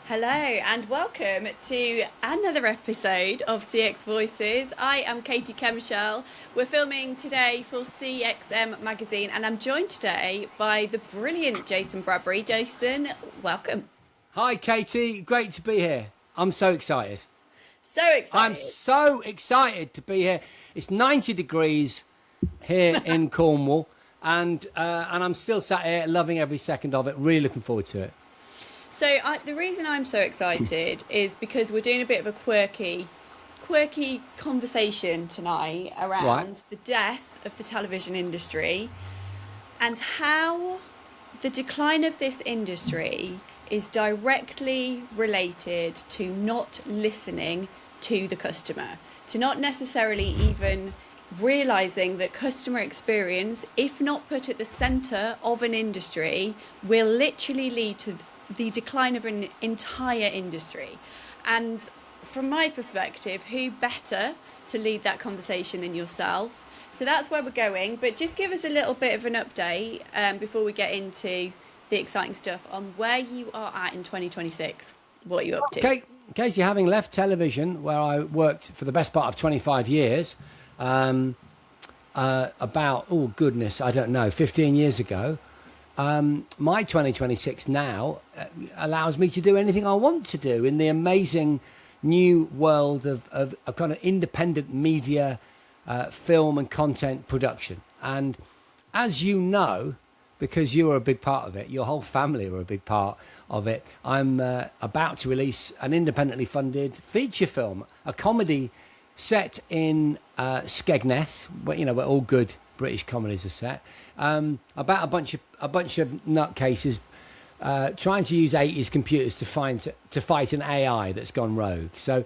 Hello and welcome to another episode of CX Voices. I am Katie Kemshell. We're filming today for CXM magazine and I'm joined today by the brilliant Jason Bradbury. Jason, welcome. Hi Katie, great to be here. I'm so excited. So excited. I'm so excited to be here. It's 90 degrees here in Cornwall and I'm still sat here loving every second of it, really looking forward to it. So the reason I'm so excited is because we're doing a bit of a quirky conversation tonight around the death of the television industry and how the decline of this industry is directly related to not listening to the customer, to not necessarily even realizing that customer experience, if not put at the center of an industry, will literally lead to the decline of an entire industry. And from my perspective, who better to lead that conversation than yourself? So that's where we're going, but just give us a little bit of an update before we get into the exciting stuff on where you are at in 2026. What are you up to? Okay, Casey, having left television, where I worked for the best part of 25 years, about, 15 years ago, my 2026 now allows me to do anything I want to do in the amazing new world of kind of independent media, film and content production. And as you know, because you are a big part of it, your whole family are a big part of it, I'm about to release an independently funded feature film, a comedy set in Skegness, where all good British comedies are set, about a bunch of nutcases trying to use 80s computers to fight an AI that's gone rogue. So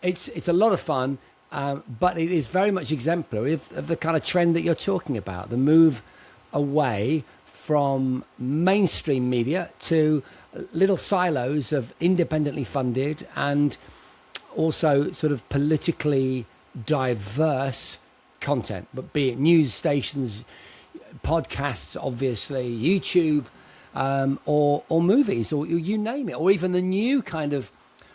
it's a lot of fun, but it is very much exemplary of the kind of trend that you're talking about, the move away from mainstream media to little silos of independently funded and also sort of politically diverse content, but be it news stations, podcasts, obviously, YouTube, or movies, or you name it, or even the new kind of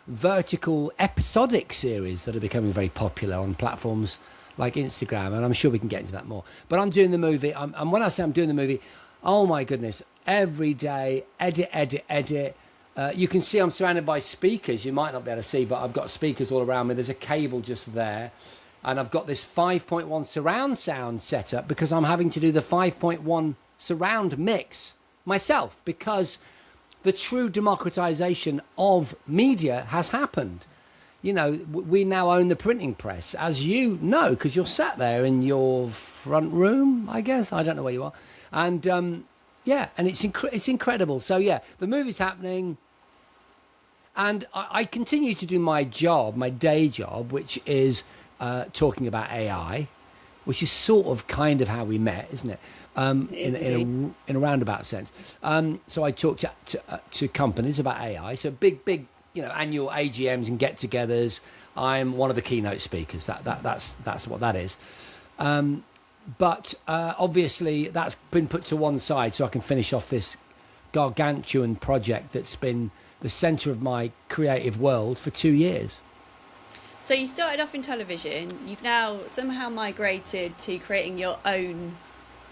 vertical episodic series that are becoming very popular on platforms like Instagram, and I'm sure we can get into that more. But I'm doing the movie, and when I say I'm doing the movie, oh my goodness, every day, edit. You can see I'm surrounded by speakers. You might not be able to see, but I've got speakers all around me. There's a cable just there. And I've got this 5.1 surround sound set up because I'm having to do the 5.1 surround mix myself, because the true democratization of media has happened. We now own the printing press, as you know, because you're sat there in your front room, I guess. I don't know where you are. And and it's incredible. So yeah, the movie's happening. And I continue to do my job, my day job, which is talking about AI, which is sort of kind of how we met, isn't it? In a roundabout sense. So I talk to companies about AI. So big, annual AGMs and get-togethers. I'm one of the keynote speakers. That's what that is. But obviously that's been put to one side so I can finish off this gargantuan project that's been the centre of my creative world for 2 years. So you started off in television, you've now somehow migrated to creating your own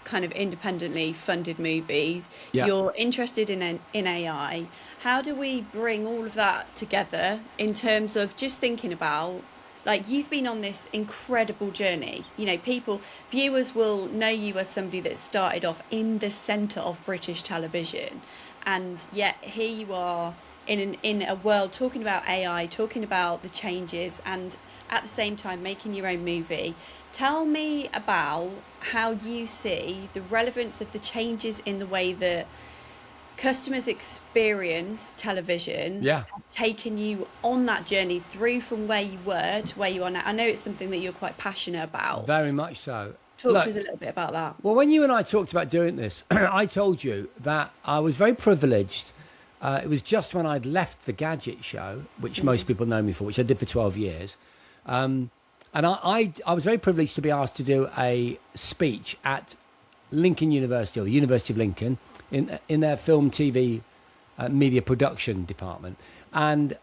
kind of independently funded movies. Yeah. You're interested in AI. How do we bring all of that together in terms of just thinking about, like, you've been on this incredible journey. Viewers will know you as somebody that started off in the centre of British television. And yet here you are in a world talking about AI, talking about the changes, and at the same time making your own movie. Tell me about how you see the relevance of the changes in the way that customers experience television have taken you on that journey through from where you were to where you are now. I know it's something that you're quite passionate about. Very much so. Talk to us a little bit about that. Well, when you and I talked about doing this, I told you that I was very privileged. It was just when I'd left the Gadget Show, which most people know me for, which I did for 12 years. And I was very privileged to be asked to do a speech at Lincoln University, or the University of Lincoln, in their film TV media production department. And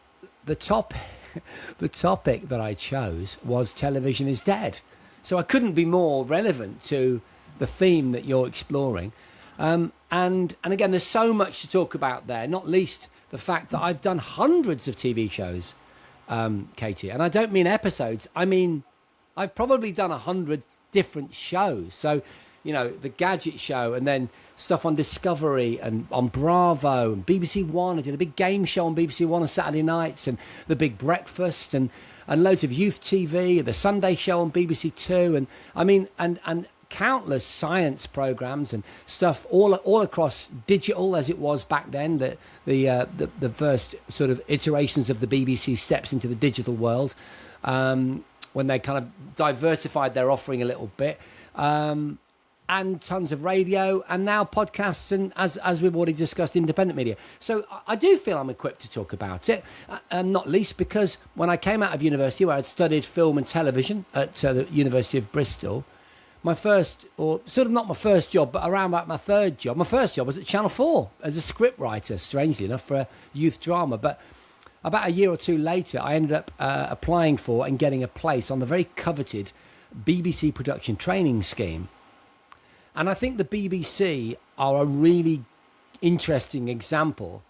the topic that I chose was television is dead. So I couldn't be more relevant to the theme that you're exploring. And again, there's so much to talk about there, not least the fact that I've done hundreds of TV shows, Katie. And I don't mean episodes. I mean, I've probably done 100 different shows. So, you know, the Gadget Show, and then stuff on Discovery and on Bravo and BBC One. I did a big game show on BBC One on Saturday nights, and the Big Breakfast, and loads of youth TV, the Sunday Show on BBC Two, and I mean, and countless science programs and stuff all across digital, as it was back then. The first sort of iterations of the BBC steps into the digital world, when they kind of diversified their offering a little bit. And tons of radio, and now podcasts, and as we've already discussed, independent media. So I do feel I'm equipped to talk about it, not least because when I came out of university, where I'd studied film and television at the University of Bristol, my first, or sort of not my first job, but around about my third job, my first job was at Channel 4 as a script writer, strangely enough, for a youth drama. But about a year or two later, I ended up applying for and getting a place on the very coveted BBC production training scheme. And I think the BBC are a really interesting example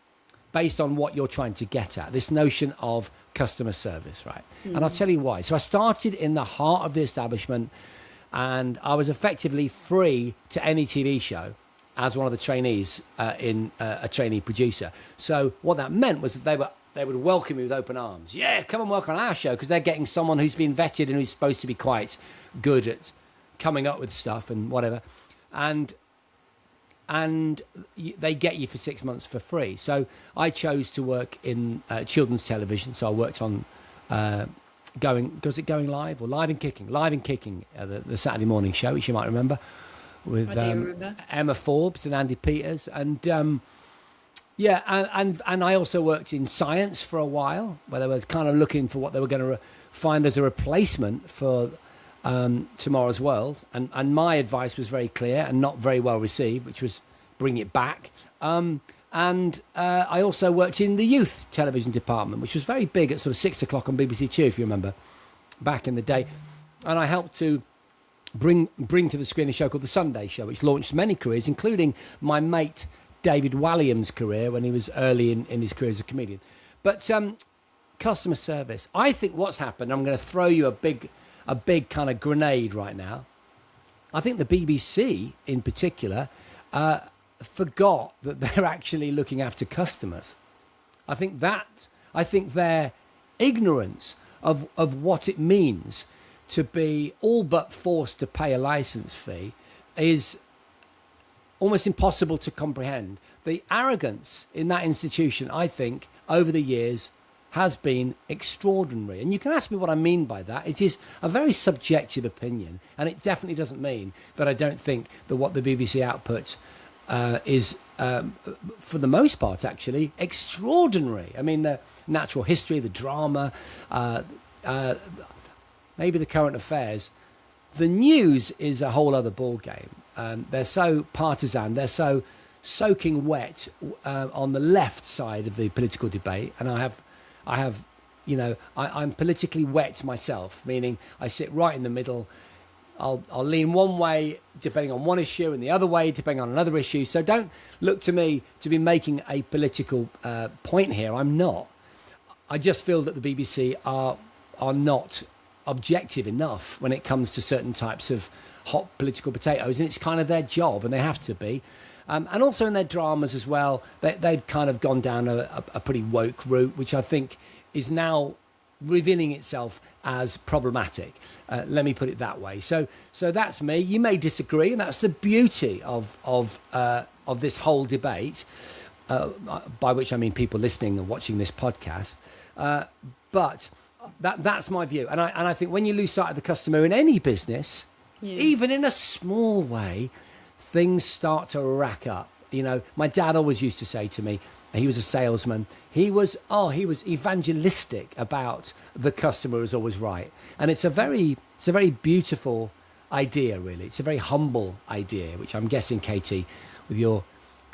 based on what you're trying to get at, this notion of customer service, right? And I'll tell you why. So I started in the heart of the establishment, and I was effectively free to any TV show as one of the trainees in a trainee producer. So what that meant was that they would welcome me with open arms. Yeah, come and work on our show, because they're getting someone who's been vetted and who's supposed to be quite good at coming up with stuff and whatever. And they get you for 6 months for free. So I chose to work in children's television. So I worked on Going Live or Live and Kicking, the Saturday morning show, which you might remember, with Emma Forbes and Andy Peters. And and I also worked in science for a while, where they were kind of looking for what they were going to find as a replacement for Tomorrow's World, and my advice was very clear and not very well received, which was bring it back. And I also worked in the youth television department, which was very big at sort of 6 o'clock on BBC Two, if you remember, back in the day. And I helped to bring to the screen a show called The Sunday Show, which launched many careers, including my mate David Walliam's career when he was early in his career as a comedian. But customer service, I think what's happened, I'm going to throw you a big kind of grenade right now. I think the BBC in particular forgot that they're actually looking after customers. I think their ignorance of what it means to be all but forced to pay a license fee is almost impossible to comprehend. The arrogance in that institution, I think, over the years has been extraordinary. And you can ask me what I mean by that. It is a very subjective opinion, and it definitely doesn't mean that I don't think that what the BBC outputs is, for the most part, actually extraordinary. I mean, the natural history, the drama, maybe the current affairs. The news is a whole other ballgame. They're so partisan, they're so soaking wet on the left side of the political debate, and I'm politically wet myself, meaning I sit right in the middle. I'll lean one way depending on one issue and the other way depending on another issue. So don't look to me to be making a political point here. I'm not. I just feel that the BBC are not objective enough when it comes to certain types of hot political potatoes, and it's kind of their job, and they have to be. And also in their dramas as well, they've kind of gone down a pretty woke route, which I think is now revealing itself as problematic. Let me put it that way. So that's me. You may disagree, and that's the beauty of this whole debate, by which I mean people listening and watching this podcast. But that's my view. And I think when you lose sight of the customer in any business, even in a small way, things start to rack up. You know, my dad always used to say to me, he was a salesman, he was evangelistic about the customer is always right. And it's a very beautiful idea, really. It's a very humble idea, which I'm guessing, Katie, with your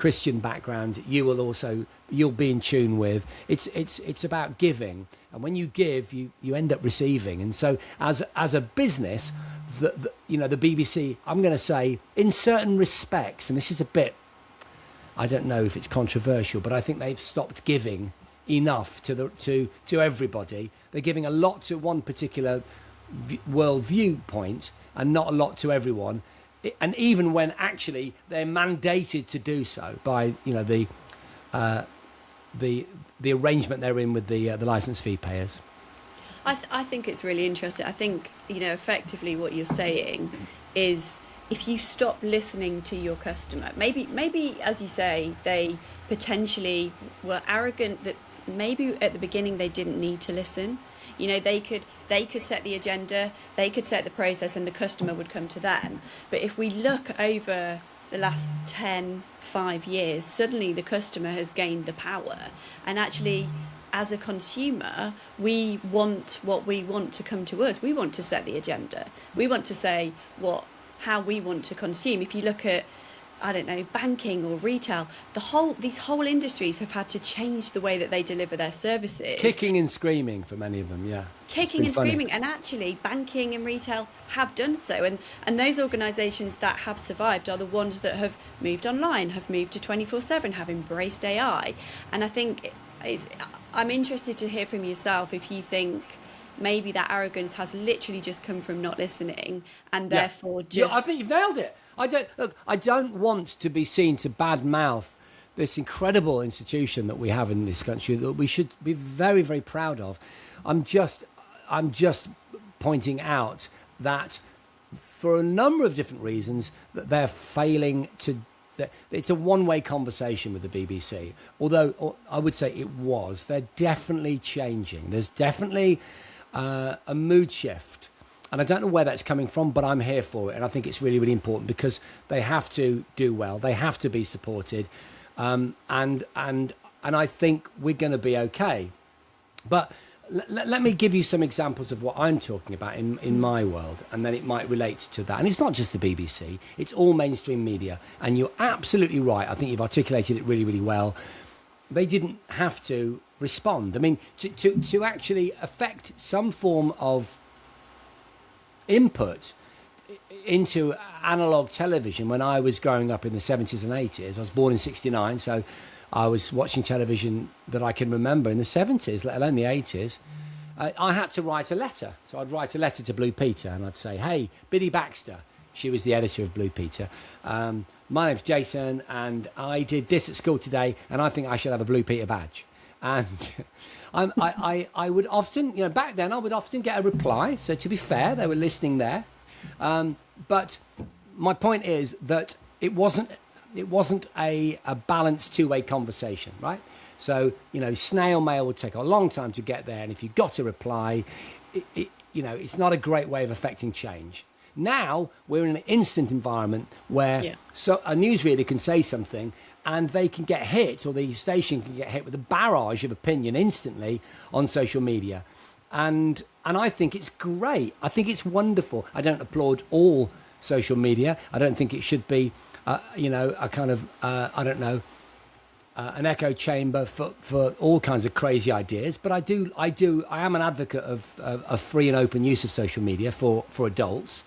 Christian background, you'll be in tune with. It's about giving, and when you give, you end up receiving. And so as a business, the BBC, I'm going to say, in certain respects, and this is a bit, I don't know if it's controversial, but I think they've stopped giving enough to everybody. They're giving a lot to one particular world viewpoint and not a lot to everyone. And even when actually they're mandated to do so by the arrangement they're in with the license fee payers. I think it's really interesting. I think effectively what you're saying is, if you stop listening to your customer, maybe as you say, they potentially were arrogant that maybe at the beginning they didn't need to listen. They could set the agenda, they could set the process, and the customer would come to them. But if we look over the last 5 years, suddenly the customer has gained the power. And actually, as a consumer, we want what we want to come to us. We want to set the agenda. We want to say how we want to consume. If you look at, I don't know, banking or retail, these whole industries have had to change the way that they deliver their services. Kicking and screaming for many of them, yeah. Kicking and screaming, and actually banking and retail have done so. And those organisations that have survived are the ones that have moved online, have moved to 24/7, have embraced AI. And I think I'm interested to hear from yourself if you think maybe that arrogance has literally just come from not listening, and therefore just... Yeah, I think you've nailed it. I don't want to be seen to badmouth this incredible institution that we have in this country that we should be very, very proud of. I'm just pointing out that for a number of different reasons that they're failing to... It's a one-way conversation with the BBC, although I would say it was. They're definitely changing. There's definitely a mood shift. And I don't know where that's coming from, but I'm here for it. And I think it's really, really important because they have to do well. They have to be supported. And I think we're going to be okay. But let me give you some examples of what I'm talking about in my world, and then it might relate to that. And it's not just the BBC, it's all mainstream media. And you're absolutely right. I think you've articulated it really, really well. They didn't have to respond. I mean, to actually affect some form of input into analog television when I was growing up in the 70s and 80s. I was born in 69, so I was watching television that I can remember in the 70s, let alone the 80s. I had to write a letter. So I'd write a letter to Blue Peter and I'd say, hey, Biddy Baxter, she was the editor of Blue Peter, my name's Jason and I did this at school today and I think I should have a Blue Peter badge. And I would often, back then I would often get a reply. So to be fair, they were listening there. But my point is that it wasn't a balanced two-way conversation, right? So, snail mail would take a long time to get there. And if you got a reply, it's not a great way of affecting change. Now we're in an instant environment where so a newsreader can say something and they can get hit, or the station can get hit with a barrage of opinion instantly on social media. And I think it's great. I think it's wonderful. I don't applaud all social media. I don't think it should be, a kind of, an echo chamber for all kinds of crazy ideas. But I am an advocate of free and open use of social media for adults.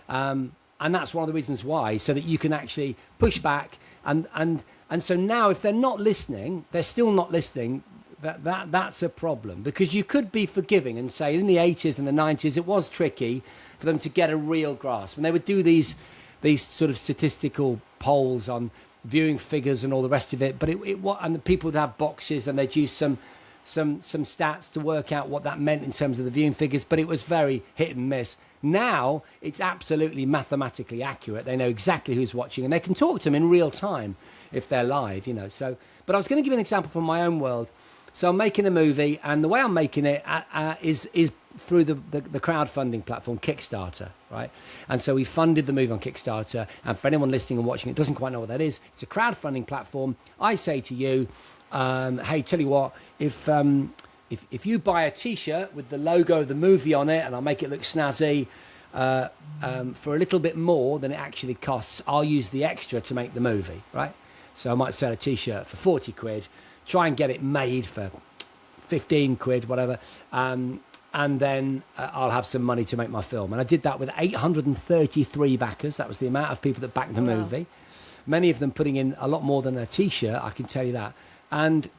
And that's one of the reasons why, so that you can actually push back. And so now if they're not listening, they're still not listening, that's a problem, because you could be forgiving and say in the 80s and the 90s it was tricky for them to get a real grasp, and they would do these sort of statistical polls on viewing figures and all the rest of it, but and the people would have boxes and they'd use some stats to work out what that meant in terms of the viewing figures, but it was very hit and miss. Now it's absolutely mathematically accurate. They know exactly who's watching and they can talk to them in real time if they're live, so. But I was going to give you an example from my own world. So I'm making a movie, and the way I'm making it is through the crowdfunding platform Kickstarter, right? And so we funded the movie on Kickstarter. And for anyone listening and watching, it doesn't quite know what that is. It's a crowdfunding platform. I say to you, hey, tell you what, if you buy a T-shirt with the logo of the movie on it, and I'll make it look snazzy, for a little bit more than it actually costs, I'll use the extra to make the movie, right? So I might sell a T-shirt for 40 quid, try and get it made for 15 quid, whatever. And then I'll have some money to make my film. And I did that with 833 backers. That was the amount of people that backed the movie. Many of them putting in a lot more than a T-shirt, I can tell you that. And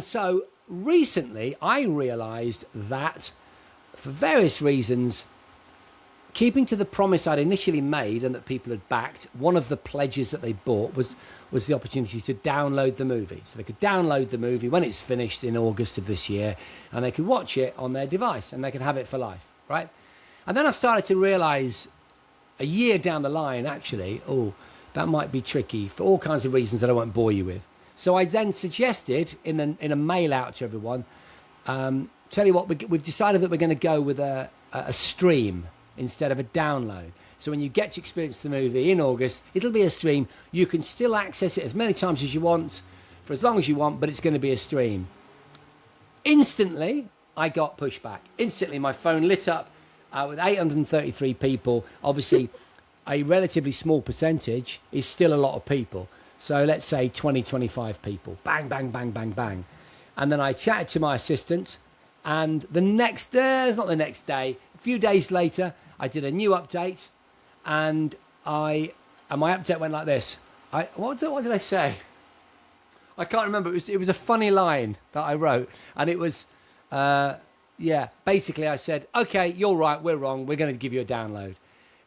so recently I realised that for various reasons, keeping to the promise I'd initially made and that people had backed, one of the pledges that they bought was the opportunity to download the movie. So they could download the movie when it's finished in August of this year, and they could watch it on their device, and they could have it for life, right? And then I started to realise a year down the line, actually, that might be tricky for all kinds of reasons that I won't bore you with. So I then suggested in a mail out to everyone, tell you what, we've decided that we're going to go with a stream instead of a download. So when you get to experience the movie in August, it'll be a stream. You can still access it as many times as you want, for as long as you want, but it's going to be a stream. Instantly, I got pushback. Instantly, my phone lit up with 833 people. Obviously, a relatively small percentage is still a lot of people. So let's say 20, 25 people. Bang, bang, bang, bang, bang. And then I chatted to my assistant, and not the next day, a few days later, I did a new update, and my update went like this. What did I say? I can't remember. It was a funny line that I wrote, and it was, basically I said, okay, you're right, we're wrong, we're going to give you a download.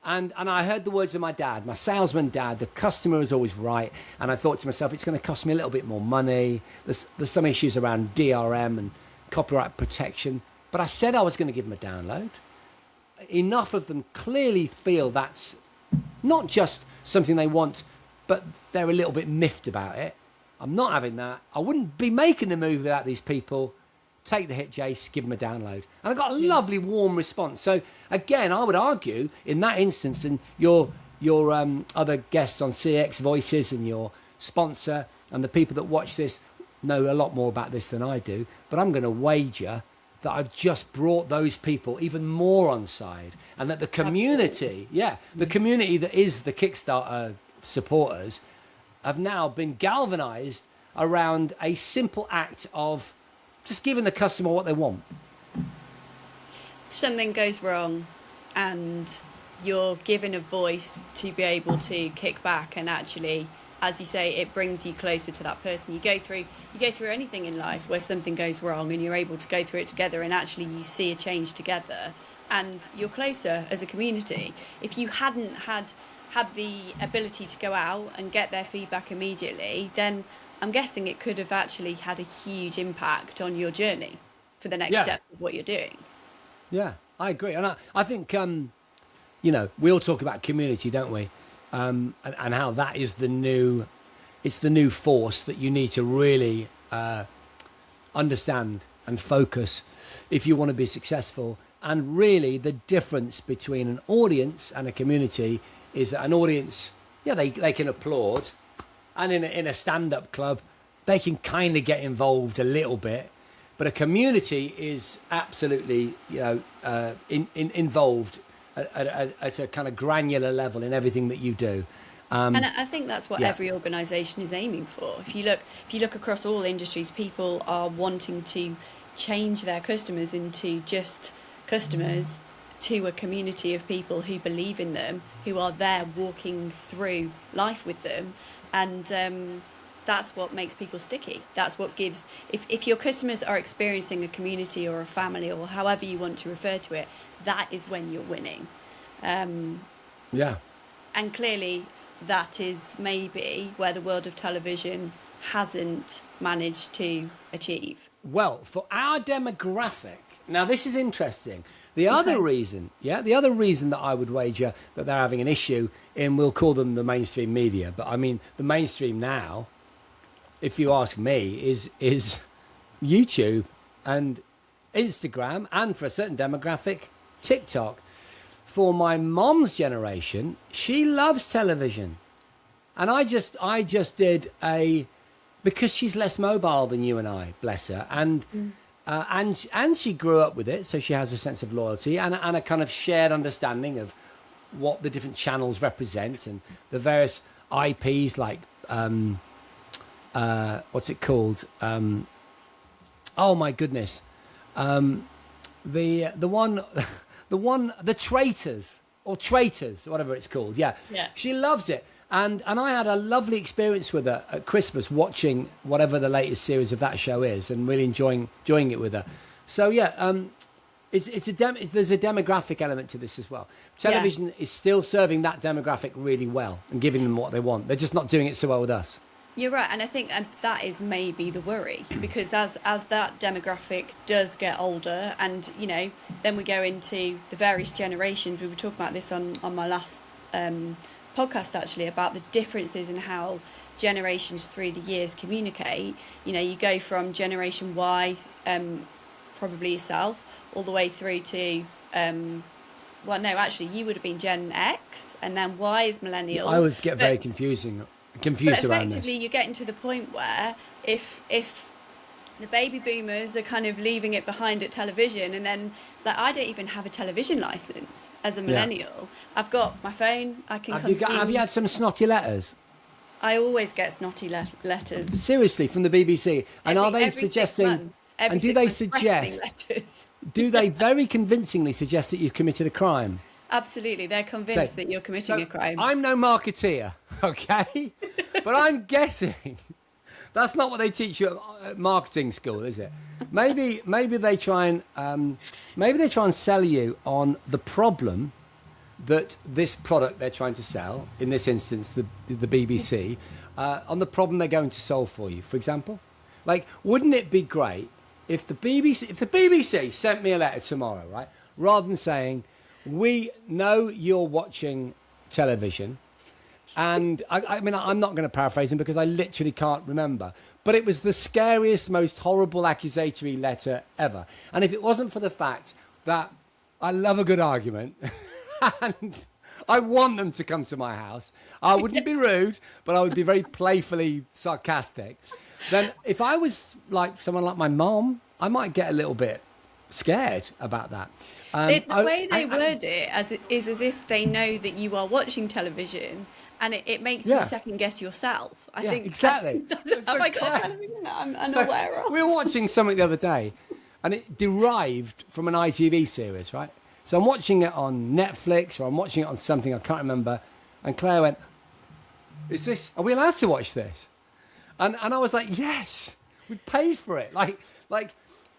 And I heard the words of my dad, my salesman dad. The customer is always right. And I thought to myself, it's going to cost me a little bit more money. There's some issues around DRM and copyright protection. But I said I was going to give them a download. Enough of them clearly feel that's not just something they want, but they're a little bit miffed about it. I'm not having that. I wouldn't be making the movie without these people. Take the hit, Jace, give them a download. And I got a lovely, warm response. So, again, I would argue in that instance, and your other guests on CX Voices and your sponsor and the people that watch this know a lot more about this than I do, but I'm going to wager that I've just brought those people even more on side, and that the community, the community that is the Kickstarter supporters have now been galvanized around a simple act of just giving the customer what they want. Something goes wrong and you're given a voice to be able to kick back, and actually, as you say, it brings you closer to that person. You go through anything in life where something goes wrong, and you're able to go through it together, and actually you see a change together, and you're closer as a community. If you hadn't had the ability to go out and get their feedback immediately, then I'm guessing it could have actually had a huge impact on your journey for the next step of what you're doing. Yeah, I agree. And I think, we all talk about community, don't we? And how that is the new force that you need to really understand and focus if you want to be successful. And really the difference between an audience and a community is that an audience, they can applaud. And in a stand-up club, they can kind of get involved a little bit. But a community is absolutely, involved at a kind of granular level in everything that you do. And I think that's what every organisation is aiming for. If you look across all industries, people are wanting to change their customers into just customers to a community of people who believe in them, who are there walking through life with them. And that's what makes people sticky. That's what gives, if your customers are experiencing a community or a family or however you want to refer to it, that is when you're winning. And clearly that is maybe where the world of television hasn't managed to achieve. Well, for our demographic, now this is interesting. The other reason that I would wager that they're having an issue in, we'll call them the mainstream media, but I mean the mainstream now, if you ask me, is YouTube and Instagram, and for a certain demographic, TikTok. For my mom's generation, she loves television. And I just did because she's less mobile than you and I, bless her, and she grew up with it, so she has a sense of loyalty and a kind of shared understanding of what the different channels represent and the various IPs like what's it called? Oh my goodness, the one, the Traitors or Traitors, whatever it's called. Yeah, she loves it. And I had a lovely experience with her at Christmas watching whatever the latest series of that show is, and really enjoying it with her. So yeah, there's a demographic element to this as well. Television is still serving that demographic really well and giving them what they want. They're just not doing it so well with us. You're right, and I think that is maybe the worry, because as that demographic does get older, and then we go into the various generations. We were talking about this on my last podcast actually, about the differences in how generations through the years communicate. You go from Generation Y, probably yourself, all the way through to well, no, actually you would have been Gen X, and then Y is millennials. I would get very confused around this. Effectively you're getting to the point where if the baby boomers are kind of leaving it behind at television, and then I don't even have a television license as a millennial. I've got my phone. I can consume. Have you had some snotty letters? I always get snotty letters. Seriously, from the BBC, and are they suggesting? And do they suggest? Do they very convincingly suggest that you've committed a crime? Absolutely, they're convinced that you're committing a crime. I'm no marketeer, okay, but I'm guessing. That's not what they teach you at marketing school, is it? Maybe they try and sell you on the problem that this product they're trying to sell, in this instance the BBC, on the problem they're going to solve for you. For example, like, wouldn't it be great if the BBC sent me a letter tomorrow, right? Rather than saying, we know you're watching television. And I mean, I'm not going to paraphrase him because I literally can't remember. But it was the scariest, most horrible accusatory letter ever. And if it wasn't for the fact that I love a good argument and I want them to come to my house, I wouldn't be rude, but I would be very playfully sarcastic. Then if I was like someone like my mom, I might get a little bit scared about that. The way they word it is as if they know that you are watching television, and it makes you second guess yourself. I think exactly. Have I got a television that I'm unaware of? We were watching something the other day, and it derived from an ITV series, right? So I'm watching it on Netflix, or I'm watching it on something I can't remember. And Claire went, are we allowed to watch this? And I was like, yes, we paid for it.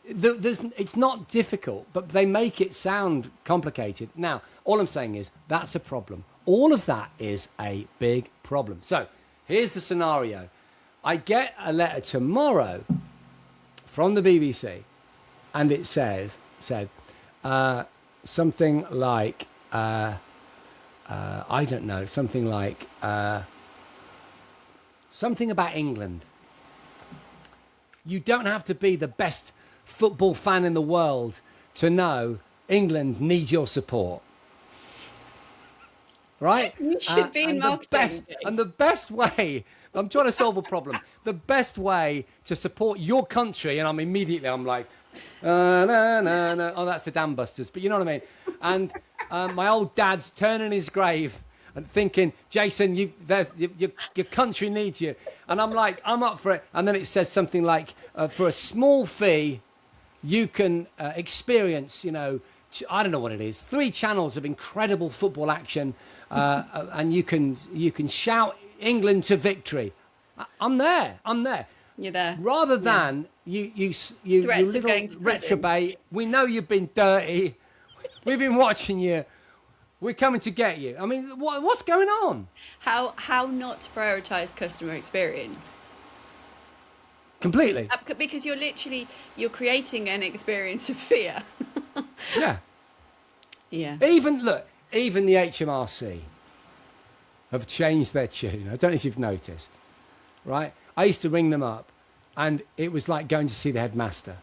It's not difficult, but they make it sound complicated. Now, all I'm saying is that's a problem. All of that is a big problem. So here's the scenario. I get a letter tomorrow from the BBC, and it said something like, I don't know, something like, something about England. You don't have to be the best football fan in the world to know England need your support. Right? You should be in marketing. And the best way, I'm trying to solve a problem, the best way to support your country, and I'm like, no. Oh, that's the Dam Busters, but you know what I mean? And my old dad's turning his grave and thinking, Jason, your country needs you. And I'm like, I'm up for it. And then it says something like, for a small fee, you can experience, I don't know what it is, 3 channels of incredible football action, and you can shout England to victory. I'm there. You're there. Rather than you little reprobate. We know you've been dirty. We've been watching you. We're coming to get you. I mean, what's going on? How not to prioritise customer experience? Completely. Because you're creating an experience of fear. Yeah. Yeah. Even the HMRC have changed their tune. I don't know if you've noticed, right? I used to ring them up, and it was like going to see the headmaster.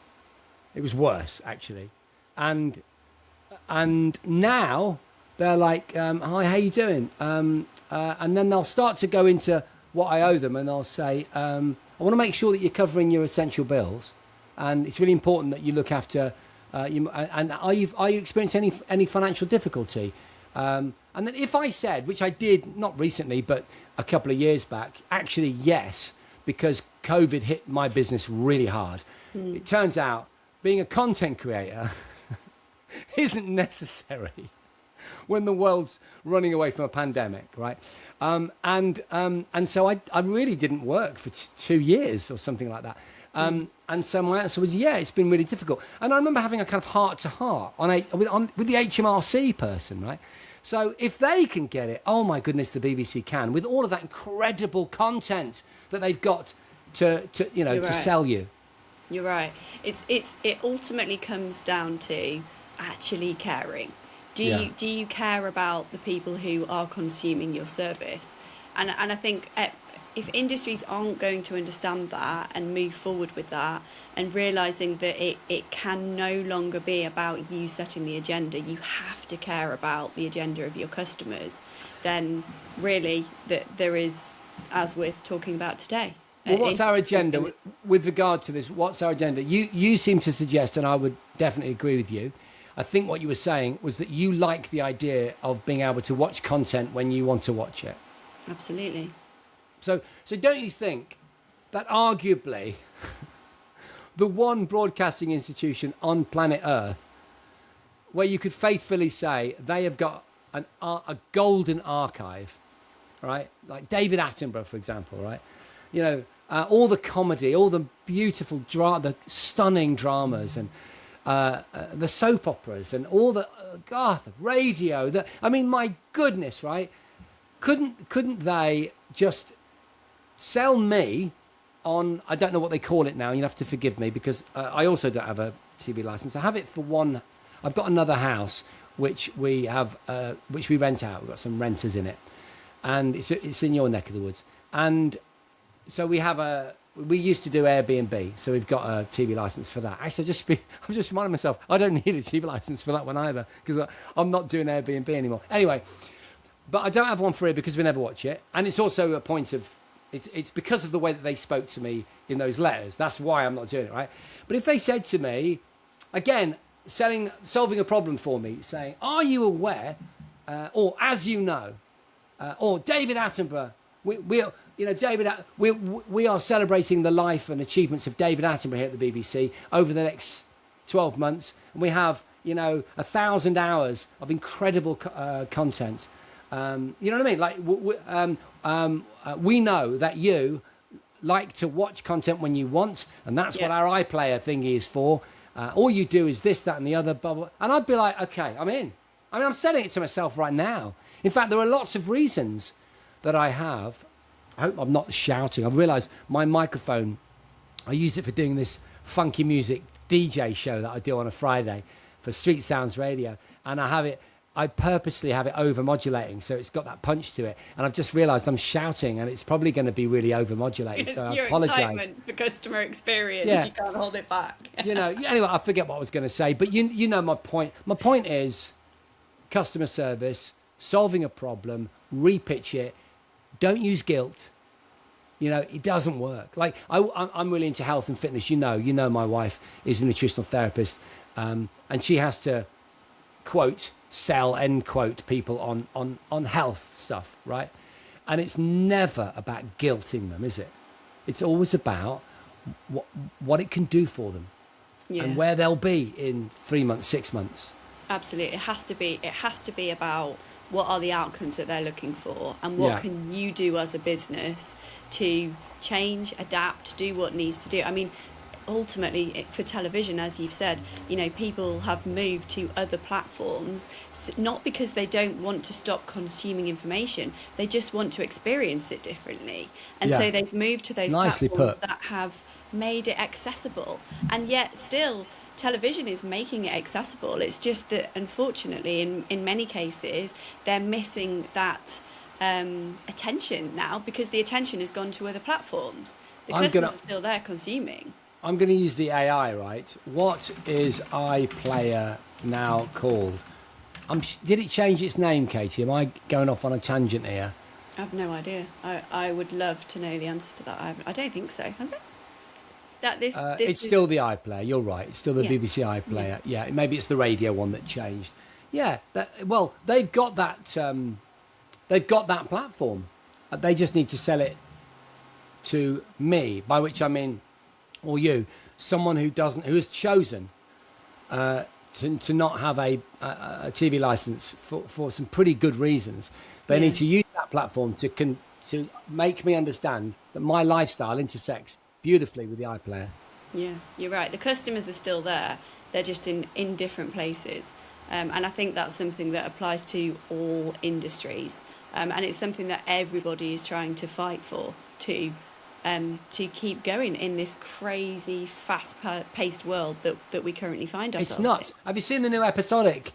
It was worse, actually. And now they're like, hi, how you doing? And then they'll start to go into what I owe them, and they'll say, I want to make sure that you're covering your essential bills, and it's really important that you look after you. And are you experiencing any financial difficulty? And then if I said, which I did not recently, but a couple of years back? Actually, yes, because COVID hit my business really hard. It turns out being a content creator isn't necessary when the world's running away from a pandemic, right? And so I really didn't work for 2 years or something like that. And so my answer was, yeah, it's been really difficult. And I remember having a kind of heart-to-heart with the HMRC person, right? So if they can get it, oh my goodness, the BBC can, with all of that incredible content that they've got to sell you. You're right. It ultimately comes down to actually caring. Do you care about the people who are consuming your service? And I think if industries aren't going to understand that and move forward with that and realizing that it can no longer be about you setting the agenda, you have to care about the agenda of your customers, then really there is, as we're talking about today. Well, what's our agenda with regard to this? What's our agenda? You seem to suggest, and I would definitely agree with you, I think what you were saying was that you like the idea of being able to watch content when you want to watch it. Absolutely. So don't you think that arguably the one broadcasting institution on planet Earth where you could faithfully say they have got a golden archive, right? Like David Attenborough, for example, right? You know, all the comedy, all the beautiful the stunning dramas and the soap operas and all the the radio. I mean, my goodness, right? Couldn't they just sell me on? I don't know what they call it now. You'll have to forgive me because I also don't have a TV license. I have it for one. I've got another house which we have, which we rent out. We've got some renters in it, and it's in your neck of the woods. And so we used to do Airbnb, so we've got a TV license for that. Actually, I'm just reminding myself, I don't need a TV license for that one either, because I'm not doing Airbnb anymore. Anyway, but I don't have one for it because we never watch it. And it's also a point of, it's because of the way that they spoke to me in those letters. That's why I'm not doing it, right? But if they said to me, again, solving a problem for me, saying, are you aware, or as you know, or David Attenborough, we are celebrating the life and achievements of David Attenborough here at the BBC over the next 12 months. And we have, 1,000 hours of incredible content. You know what I mean? Like, we know that you like to watch content when you want, and that's what our iPlayer thingy is for. All you do is this, that, and the other, blah, blah. And I'd be like, okay, I'm in. I mean, I'm selling it to myself right now. In fact, there are lots of reasons that I have. I hope I'm not shouting. I've realised my microphone, I use it for doing this funky music DJ show that I do on a Friday for Street Sounds Radio. And I purposely have it over-modulating, so it's got that punch to it. And I've just realised I'm shouting, and it's probably going to be really over-modulated, so I apologise. Your excitement for customer experience, you can't hold it back. Anyway, I forget what I was going to say, but you know my point. My point is customer service, solving a problem, repitch it. Don't use guilt. It doesn't work. Like I'm really into health and fitness. You know, my wife is a nutritional therapist, and she has to quote, sell, end quote people on health stuff, right? And it's never about guilting them, is it? It's always about what it can do for them, and where they'll be in 3 months, 6 months. Absolutely, it has to be about what are the outcomes that they're looking for, and what can you do as a business to change, adapt, do what needs to do. I mean, ultimately for television, as you've said, people have moved to other platforms, not because they don't want to stop consuming information, they just want to experience it differently. And so they've moved to those platforms that have made it accessible, and yet still television is making it accessible. It's just that unfortunately in many cases they're missing that attention now, because the attention has gone to other platforms. The customers are still there consuming. I'm going to use the AI, right? What is iPlayer now called? Did it change its name, Katie? Am I going off on a tangent here? I have no idea. I would love to know the answer to that. I don't think so. Has it? It's still the iPlayer. You're right. It's still the BBC iPlayer. Yeah, maybe it's the radio one that changed. Yeah. They've got that. They've got that platform. They just need to sell it to me, by which I mean, or you, someone who has chosen to not have a TV license for some pretty good reasons. They need to use that platform to make me understand that my lifestyle intersects beautifully with the iPlayer. Yeah, you're right. The customers are still there. They're just in different places. And I think that's something that applies to all industries. And it's something that everybody is trying to fight for, to keep going in this crazy, fast-paced world that we currently find ourselves It's nuts. Have you seen the new episodic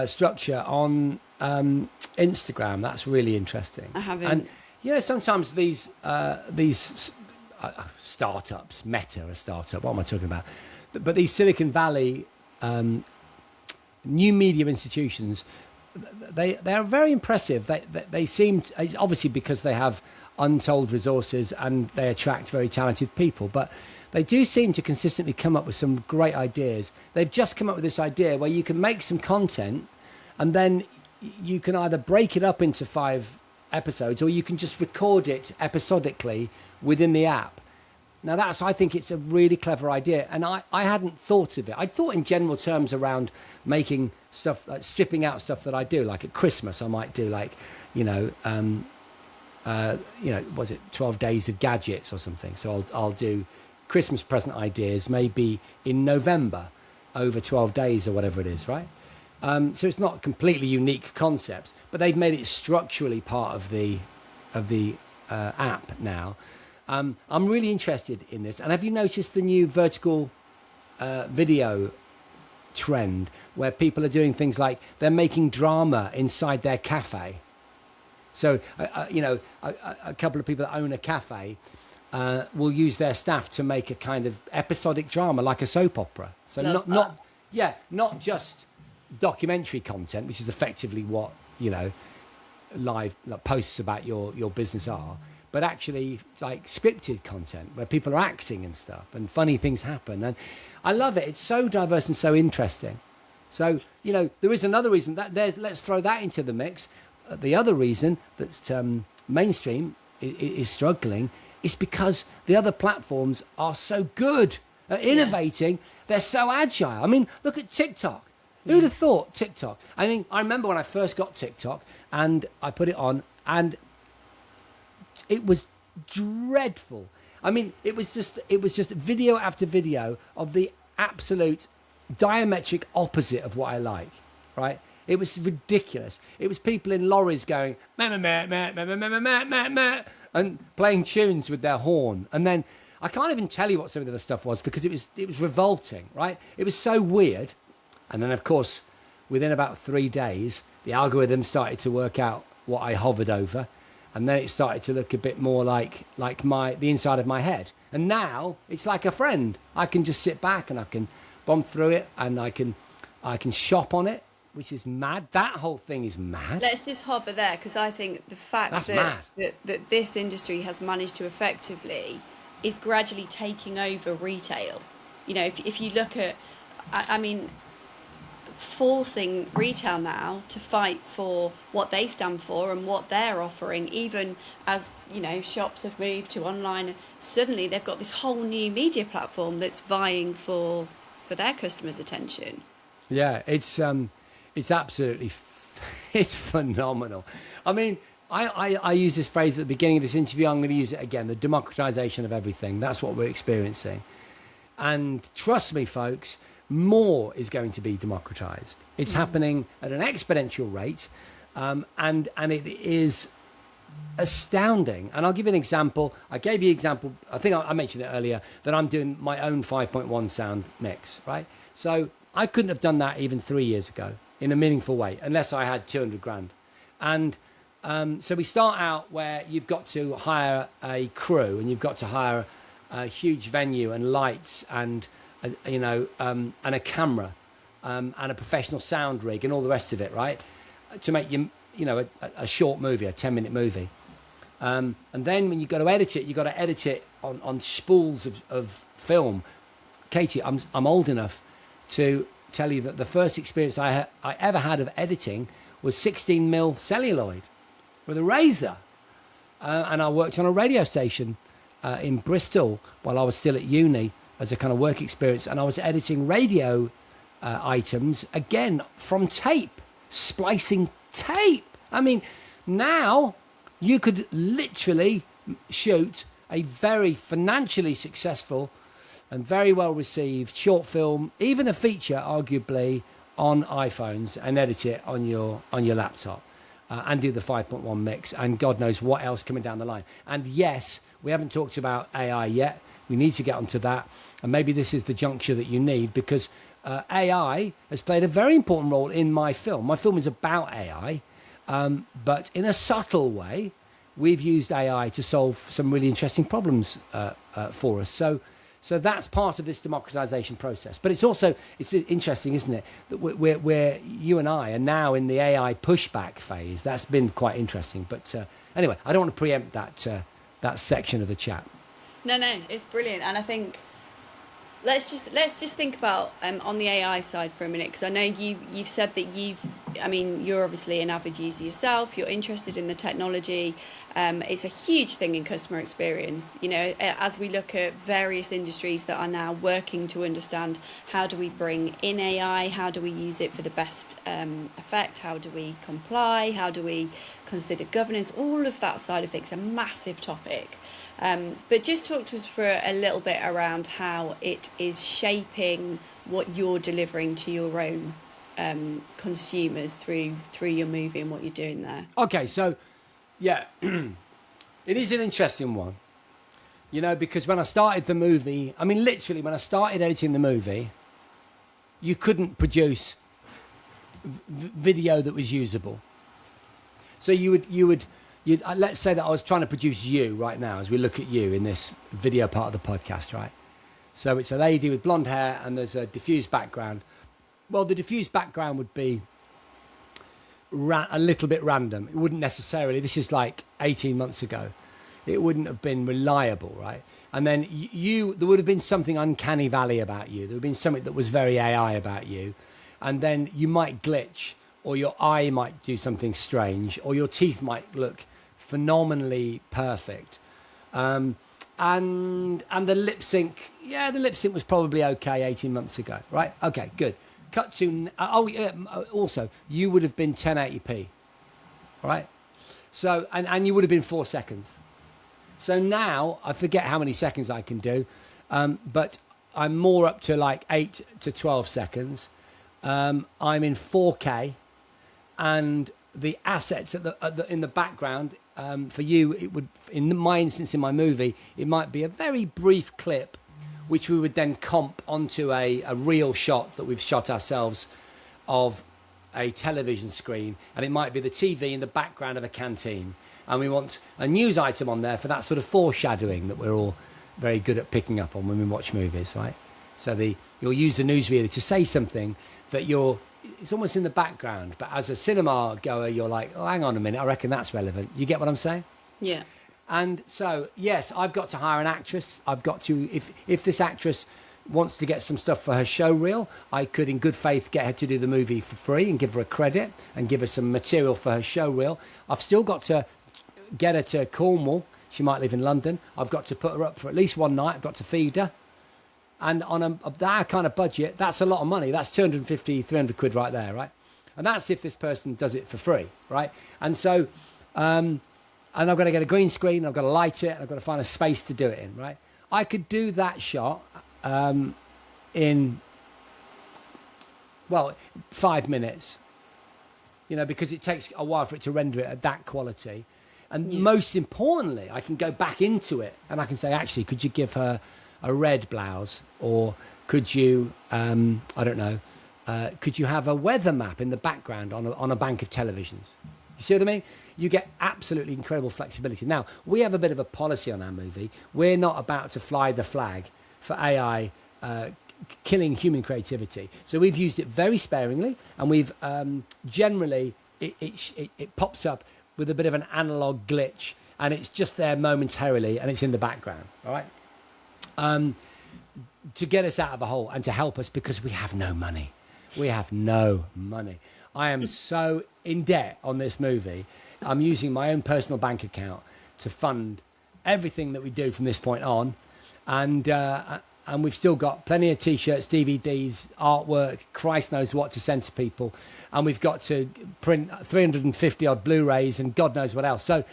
structure on Instagram? That's really interesting. I haven't. And you know, sometimes these startups, Meta, a startup. What am I talking about? But these Silicon Valley new media institutions, they are very impressive. They seem to, obviously because they have untold resources and they attract very talented people, but they do seem to consistently come up with some great ideas. They've just come up with this idea where you can make some content and then you can either break it up into 5 episodes or you can just record it episodically within the app. Now I think it's a really clever idea, and I hadn't thought of it. I thought in general terms around making stuff, stripping out stuff that I do, like at Christmas I might do like, was it 12 days of gadgets or something? So I'll do Christmas present ideas maybe in November over 12 days or whatever it is, right? So it's not a completely unique concept, but they've made it structurally part of the app now. I'm really interested in this. And have you noticed the new vertical video trend where people are doing things like they're making drama inside their cafe? So, a couple of people that own a cafe will use their staff to make a kind of episodic drama, like a soap opera. So not just documentary content, which is effectively what, live posts about your business are, but actually like scripted content where people are acting and stuff and funny things happen. And I love it. It's so diverse and so interesting. So, there is another reason let's throw that into the mix. The other reason that mainstream is struggling is because the other platforms are so good at innovating. Yeah. They're so agile. I mean, look at TikTok. Who'd have thought TikTok? I mean, I remember when I first got TikTok and I put it on and it was dreadful. I mean, it was just video after video of the absolute diametric opposite of what I like, right? It was ridiculous. It was people in lorries going meh, meh, meh, meh, meh, meh, meh, meh, meh, meh, and playing tunes with their horn. And then I can't even tell you what some of the other stuff was because it was revolting, right? It was so weird. And then, of course, within about 3 days, the algorithm started to work out what I hovered over. And then it started to look a bit more like the inside of my head. And now it's like a friend. I can just sit back and I can bomb through it and I can shop on it, which is mad. That whole thing is mad. Let's just hover there because I think the fact that this industry has managed to effectively is gradually taking over retail. If you look at, I mean, forcing retail now to fight for what they stand for and what they're offering, even as shops have moved to online, suddenly they've got this whole new media platform that's vying for their customers' attention. Yeah, it's absolutely it's phenomenal. I mean, I use this phrase at the beginning of this interview. I'm going to use it again: the democratization of everything. That's what we're experiencing, and trust me, folks, more is going to be democratized. It's happening at an exponential rate, and it is astounding. And I'll give you an example. I gave you an example. I think I mentioned it earlier that I'm doing my own 5.1 sound mix, right? So I couldn't have done that even 3 years ago in a meaningful way unless I had 200 grand. And so we start out where you've got to hire a crew and you've got to hire a huge venue and lights and and a camera and a professional sound rig and all the rest of it, right? To make a short movie, a 10-minute movie. And then when you've got to edit it, you've got to edit it on spools of film. Katie, I'm old enough to tell you that the first experience I ever had of editing was 16mm celluloid with a razor. And I worked on a radio station in Bristol while I was still at uni as a kind of work experience. And I was editing radio items, again, from tape, splicing tape. I mean, now you could literally shoot a very financially successful and very well received short film, even a feature, arguably, on iPhones, and edit it on your laptop and do the 5.1 mix and God knows what else coming down the line. And yes, we haven't talked about AI yet. We need to get onto that, and maybe this is the juncture that you need, because AI has played a very important role in my film. My film is about AI, but in a subtle way, we've used AI to solve some really interesting problems for us. So that's part of this democratization process. But it's interesting, isn't it, that we're you and I are now in the AI pushback phase. That's been quite interesting. But anyway, I don't want to preempt that section of the chat. No, it's brilliant. And I think let's just think about on the AI side for a minute, because I know you've said that you're obviously an avid user yourself. You're interested in the technology. It's a huge thing in customer experience. You know, as we look at various industries that are now working to understand how do we bring in AI, how do we use it for the best effect, how do we comply, how do we consider governance, all of that side of things, a massive topic. But just talk to us for a little bit around how it is shaping what you're delivering to your own consumers through your movie and what you're doing there. Okay, so yeah, it is an interesting one, you know, because when I started the movie, I mean, literally when I started editing the movie, you couldn't produce video that was usable. So you'd let's say that I was trying to produce you right now as we look at you in this video part of the podcast, right? So it's a lady with blonde hair and there's a diffused background. Well, the diffused background would be a little bit random. It wouldn't necessarily, this is like 18 months ago, it wouldn't have been reliable, right? And then there would have been something uncanny valley about you. There would have been something that was very AI about you. And then you might glitch, or your eye might do something strange, or your teeth might look phenomenally perfect. And the lip sync, the lip sync was probably okay 18 months ago, right? Okay, good. Cut to, also, you would have been 1080p, right? So, and you would have been 4 seconds. So now, I forget how many seconds I can do, but I'm more up to like 8 to 12 seconds. I'm in 4K, and the assets in the background, for you, it would, in my instance, in my movie, it might be a very brief clip which we would then comp onto a real shot that we've shot ourselves of a television screen, and it might be the TV in the background of a canteen, and we want a news item on there for that sort of foreshadowing that we're all very good at picking up on when we watch movies, right? So you'll use the newsreader to say something that it's almost in the background, but as a cinema goer, you're like, oh, hang on a minute, I reckon that's relevant. You get what I'm saying? Yeah. And so, yes, I've got to hire an actress. I've got to, if this actress wants to get some stuff for her show reel, I could, in good faith, get her to do the movie for free and give her a credit and give her some material for her show reel. I've still got to get her to Cornwall. She might live in London. I've got to put her up for at least one night. I've got to feed her. And on that kind of budget, that's a lot of money. That's 250, 300 quid right there, right? And that's if this person does it for free, right? And so, and I've got to get a green screen, I've got to light it, and I've got to find a space to do it in, right? I could do that shot in, 5 minutes, you know, because it takes a while for it to render it at that quality. And most importantly, I can go back into it and I can say, actually, could you give her a red blouse, or could you, could you have a weather map in the background on a bank of televisions? You see what I mean? You get absolutely incredible flexibility. Now, we have a bit of a policy on our movie. We're not about to fly the flag for AI killing human creativity. So we've used it very sparingly, and we've generally, it pops up with a bit of an analog glitch, and it's just there momentarily, and it's in the background, all right? To get us out of a hole and to help us, because we have no money. We have no money. I am so in debt on this movie. I'm using my own personal bank account to fund everything that we do from this point on, and we've still got plenty of T-shirts, DVDs, artwork, Christ knows what to send to people, and we've got to print 350 odd Blu-rays and God knows what else. So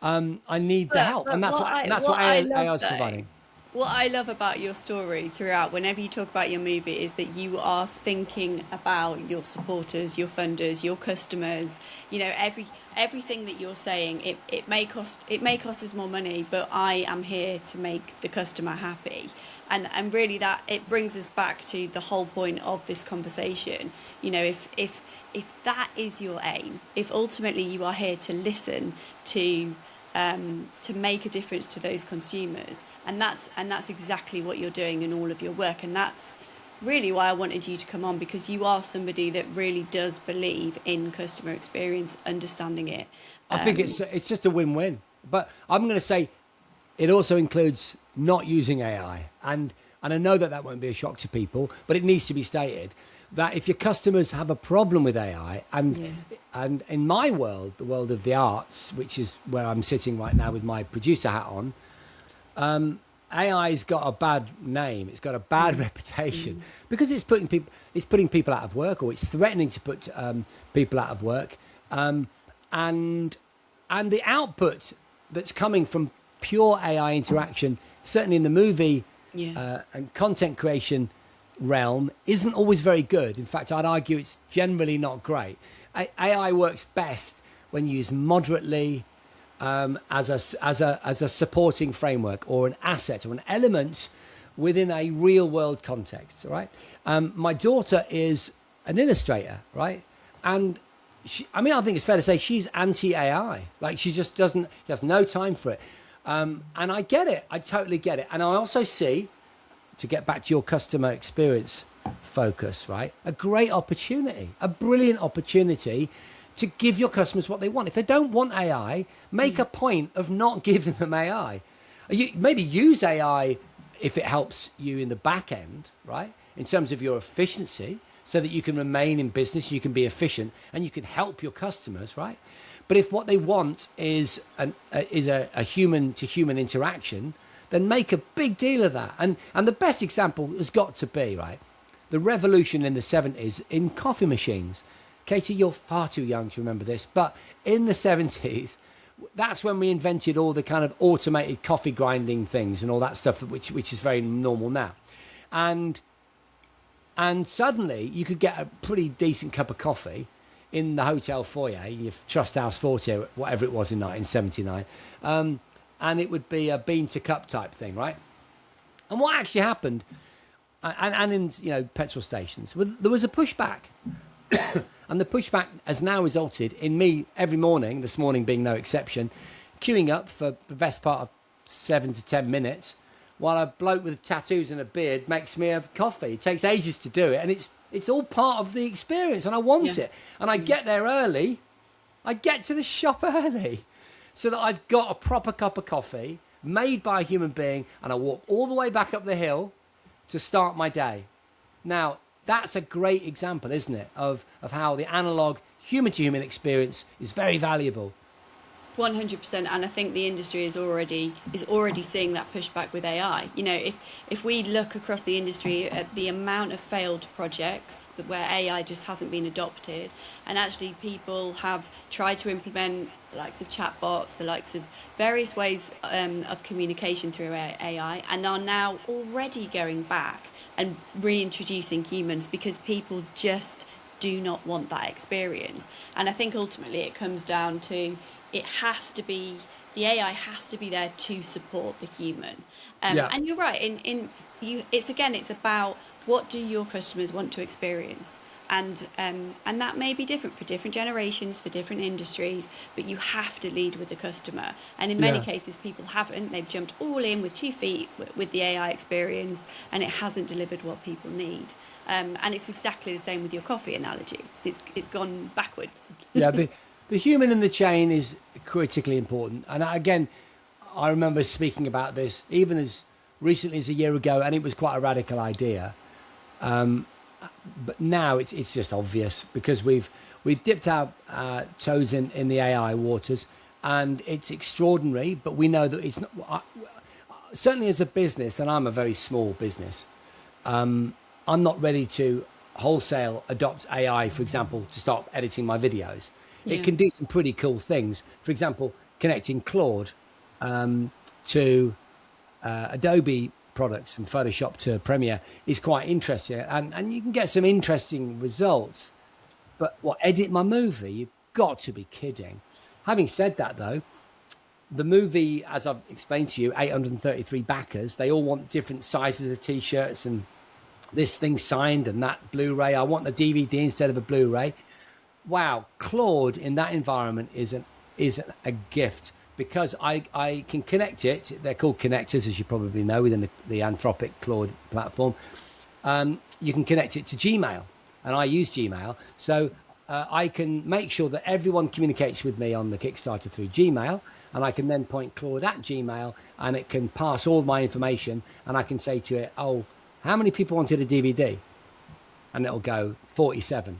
I need the help, and that's what AI is providing. What I love about your story throughout, whenever you talk about your movie, is that you are thinking about your supporters, your funders, your customers. You know, everything that you're saying. It may cost us more money, but I am here to make the customer happy. And really, that it brings us back to the whole point of this conversation. You know, if that is your aim, if ultimately you are here to listen to make a difference to those consumers, and that's exactly what you're doing in all of your work, and that's really why I wanted you to come on, because you are somebody that really does believe in customer experience, understanding it. I think it's just a win-win, but I'm going to say it also includes not using AI, and I know that won't be a shock to people, but it needs to be stated that if your customers have a problem with AI, and in my world, the world of the arts, which is where I'm sitting right now with my producer hat on, AI's got a bad name. It's got a bad reputation because it's putting people out of work, or it's threatening to put people out of work, and the output that's coming from pure AI interaction, certainly in the movie and content creation realm, isn't always very good. In fact, I'd argue it's generally not great. AI works best when used moderately, as a supporting framework or an asset or an element within a real world context. All right. My daughter is an illustrator, right, and I think it's fair to say she's anti-AI. Like, she has no time for it. And I get it. I totally get it. And I also see, to get back to your customer experience focus, right, a great opportunity, a brilliant opportunity to give your customers what they want. If they don't want AI, make a point of not giving them AI. Maybe use AI if it helps you in the back end, right, in terms of your efficiency, so that you can remain in business, you can be efficient, and you can help your customers, right? But if what they want is a human-to-human interaction, then make a big deal of that. And the best example has got to be, right, the revolution in the 70s in coffee machines. Katie, you're far too young to remember this, but in the 70s, that's when we invented all the kind of automated coffee grinding things and all that stuff, which is very normal now. And suddenly you could get a pretty decent cup of coffee in the hotel foyer, your Trust House 40, whatever it was in 1979, and it would be a bean to cup type thing, right? And what actually happened, and in petrol stations, there was a pushback, and the pushback has now resulted in me every morning, this morning being no exception, queuing up for the best part of 7 to 10 minutes, while a bloke with tattoos and a beard makes me a coffee. It takes ages to do it, and it's all part of the experience, and I want it. And I get there early. I get to the shop early so that I've got a proper cup of coffee made by a human being, and I walk all the way back up the hill to start my day. Now, that's a great example, isn't it, of how the analog human-to-human experience is very valuable. 100%, and I think the industry is already seeing that pushback with AI. If we look across the industry at the amount of failed projects where AI just hasn't been adopted, and actually people have tried to implement the likes of chatbots, the likes of various ways of communication through AI, and are now already going back and reintroducing humans because people just do not want that experience. And I think ultimately it comes down to the AI has to be there to support the human. And you're right. It's about what do your customers want to experience, and that may be different for different generations, for different industries. But you have to lead with the customer. And in many cases, people haven't. They've jumped all in with 2 feet with the AI experience, and it hasn't delivered what people need. And it's exactly the same with your coffee analogy. It's gone backwards. The human in the chain is critically important. And again, I remember speaking about this even as recently as a year ago, and it was quite a radical idea. But now it's just obvious because we've dipped our toes in the AI waters, and it's extraordinary, but we know that it's not, certainly as a business, and I'm a very small business, I'm not ready to wholesale adopt AI, for example, to start editing my videos. It can do some pretty cool things. For example, connecting Claude to Adobe products from Photoshop to Premiere is quite interesting, and you can get some interesting results. But edit my movie? You've got to be kidding. Having said that, though, the movie, as I've explained to you, 833 backers, they all want different sizes of T-shirts and this thing signed and that Blu-ray. I want the DVD instead of a Blu-ray. Wow, Claude in that environment is a gift, because I can connect it. They're called connectors, as you probably know, within the Anthropic Claude platform. You can connect it to Gmail, and I use Gmail. So I can make sure that everyone communicates with me on the Kickstarter through Gmail, and I can then point Claude at Gmail, and it can pass all my information, and I can say to it, oh, how many people wanted a DVD? And it'll go 47.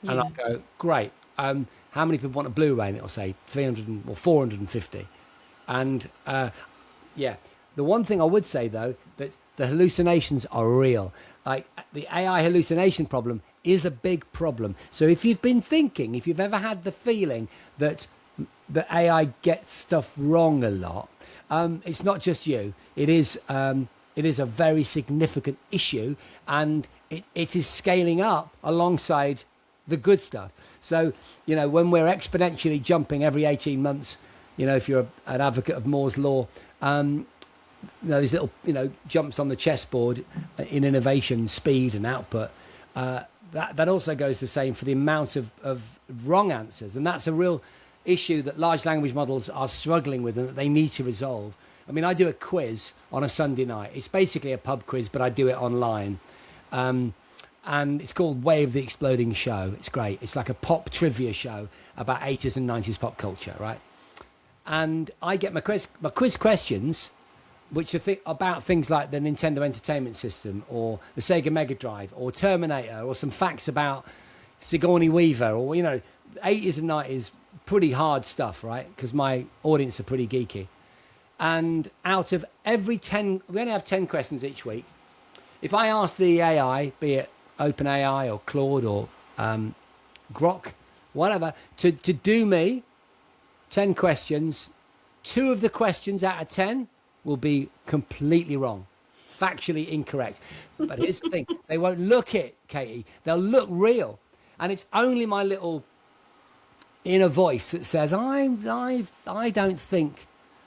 And I'll go, great. How many people want a Blu-ray? And it'll say 300 or 450. And the one thing I would say, though, that the hallucinations are real. Like, the AI hallucination problem is a big problem. So if you've been thinking, if you've ever had the feeling that the AI gets stuff wrong a lot, it's not just you. It is a very significant issue, and it is scaling up alongside the good stuff. So, when we're exponentially jumping every 18 months, if you're an advocate of Moore's law, these little, jumps on the chessboard in innovation, speed and output, that also goes the same for the amount of wrong answers. And that's a real issue that large language models are struggling with and that they need to resolve. I mean, I do a quiz on a Sunday night. It's basically a pub quiz, but I do it online. And it's called Way of the Exploding Show. It's great. It's like a pop trivia show about 80s and 90s pop culture, right? And I get my quiz questions, which are about things like the Nintendo Entertainment System, or the Sega Mega Drive, or Terminator, or some facts about Sigourney Weaver, or, 80s and 90s, pretty hard stuff, right? Because my audience are pretty geeky. And out of every 10, we only have 10 questions each week. If I ask the AI, be it OpenAI or Claude or Grok, whatever, to do me 10 questions, 2 of the questions out of 10 will be completely wrong, factually incorrect. But here's the thing, they won't look it, Katie. They'll look real. And it's only my little inner voice that says, I don't think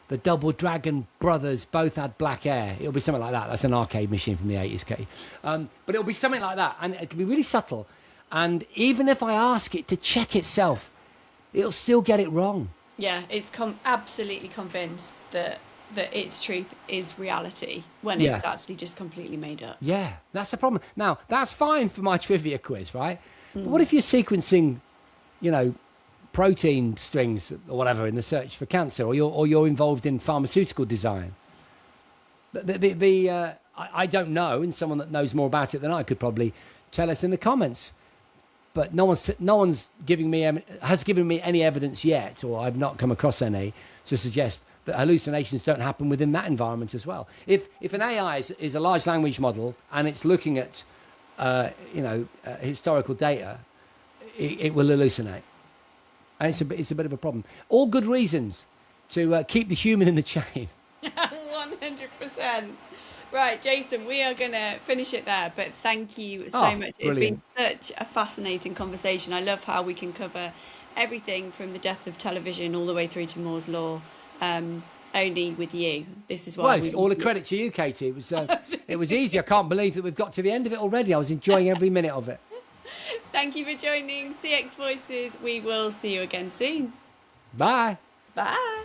the Double Dragon brothers both had black hair. It'll be something like that. That's an arcade machine from the 80s, Katie. But it'll be something like that. And it'll be really subtle. And even if I ask it to check itself, it'll still get it wrong. Yeah, it's absolutely convinced that its truth is reality when it's actually just completely made up. Yeah, that's the problem. Now, that's fine for my trivia quiz, right? But what if you're sequencing, protein strings or whatever in the search for cancer, or you're involved in pharmaceutical design? I don't know, and someone that knows more about it than I could probably tell us in the comments. But no one's has given me any evidence yet, or I've not come across any to suggest that hallucinations don't happen within that environment as well. If an AI is a large language model and it's looking at historical data, it will hallucinate. And it's a bit of a problem. All good reasons to keep the human in the chain. 100%. Right, Jason, we are going to finish it there, but thank you so much. It's been such a fascinating conversation. I love how we can cover everything from the death of television all the way through to Moore's law, only with you. This is why. Well, all the credit to you, Katie. It was easy. I can't believe that we've got to the end of it already. I was enjoying every minute of it. Thank you for joining CX Voices. We will see you again soon. Bye. Bye.